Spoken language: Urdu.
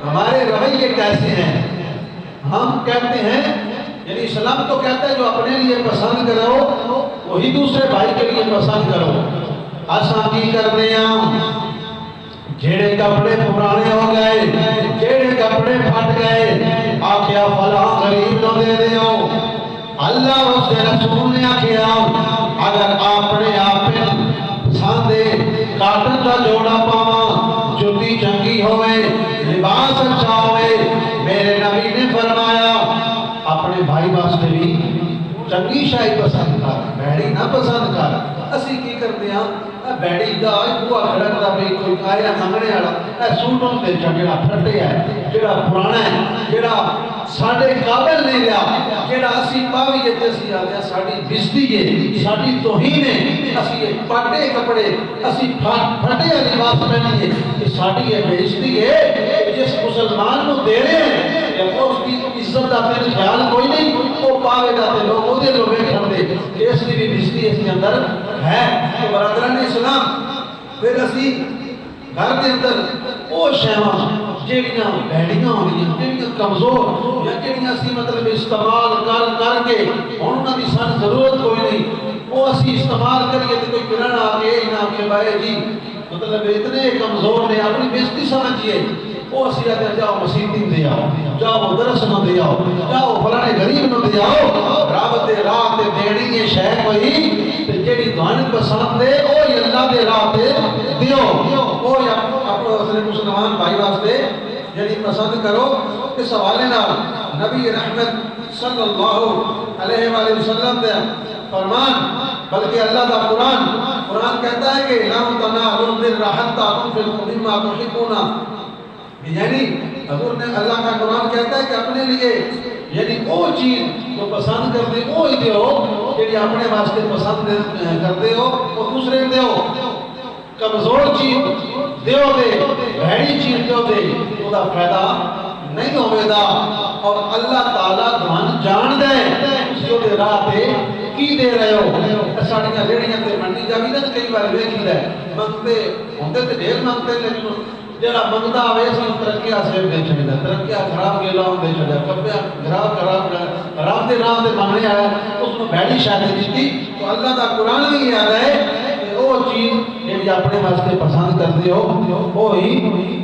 ہمارے رویے کیسے ہیں؟ ہم کہتے ہیں یعنی اسلام تو کہتا ہے جو اپنے لیے پسند کرو وہی دوسرے بھائی کے لیے پسند کرو. اساں کی کرتے ہیں جیڑے کپڑے پرانے ہو گئے جیڑے کپڑے پھٹ گئے آکھیا فلاں غریب نو دے دیو. اللہ اس کے رسول نے آکھیا اگر اپنے آپ پسندے کاٹن کا جوڑا پاواں جوتی چنگی ہوئے لباس اچھا ہوئے میرے نبی نے فرمایا اپنے بھائی واسطے بھی چنگی شاہی پسند کر بیڑی نہ پسند کر. اسی کی کرتے ہیں بیڑی دا بوا کھڑک دا بھی کوئی آیا منگنے والا اے سوٹ ہوں دے جڑا پھٹے ہے جڑا پرانا ہے جڑا ساڑھے قابل نہیں رہا جڑا اسی پاوی جتے سی آگیا ساڑھی بزدی ہے ساڑھی توہین ہے اسی پاٹے کپڑے اسی پھٹے لباس پہنی ہے کہ ساڑھی ہے بزدی ہے جس مسلمان کو دے رہے ہیں یا اس کی عزت دا تیرے خیال کوئی نہیں وہ پاوے دا تے لوگ وہ دے لوگ کھڑ دے کہ اس کی بھی بزدی اس کے اندر ہے. تو برادران اسلام پھر اسی گھر کے اندر وہ شہواں جیڑیاں بیڑیاں ہوئی جیڑیاں کمزور یا جیڑیاں اسی مطلب استعمال کر کے انہوں نے سان ضرورت کوئی نہیں وہ اسی استعمال کریے تو کوئی کرن آگے نہ کہ بھائی جی مطلب اتنے کمزور نے اپنی بےزتی سمجھیے وہ اسی آگے جاؤ مسیحی دے آؤ جاؤ مدرس نو دے آؤ جاؤ فلانے غریب نو دے آؤ رابط رات دیڑی یہ شہ کوئی جیڑی دعائیں پسند دے او اللہ دے راہ تے دیو او اپنے اصل مسلمان بھائی واسطے جیڑی پسند کرو. اس حوالے نال نبی رحمت صلی اللہ علیہ وآلہ وسلم دے فرمان بلکہ اللہ دا قرآن کہتا ہے کہ لَن تَنَالُوا الْبِرَّ حَتَّىٰ تُنْفِقُوا مِمَّا تُحِبُّونَ. یعنی حضور نے اللہ کا قرآن کہتا ہے کہ اپنے لیے یعنی وہ چیز جو پسند کرتے وہ ہی دیو کہ اپنے واسطے پسند کرتے ہو وہ دوسرے دیو. کمزور چیز دیو دے بھیڑی چیز دیو دے وہ دا فائدہ نہیں ہوئے دا. اور اللہ تعالیٰ دھوان جان دے اس کو دے راہ دے کی دے رہے ہو. ساڑیاں ریڑیاں تے منڈی جاوی دا کئی بار ویکھی دے منگتے ہوندے تے ڈھیر منگتے لیکن جڑا منگتا ہوئے اس نے ترقیہ سیب دے چھڑی دا ترقیہ خراب کے لاؤں دے چھڑی دا کبھیا خراب دے نام دے مانگنے آیا اس میں بھیڑی شاہدی دیتی. تو اللہ دا قرآن بھی یاد ہے کہ وہ چیز جب اپنے واسطے پسند کرتے ہو وہ ہی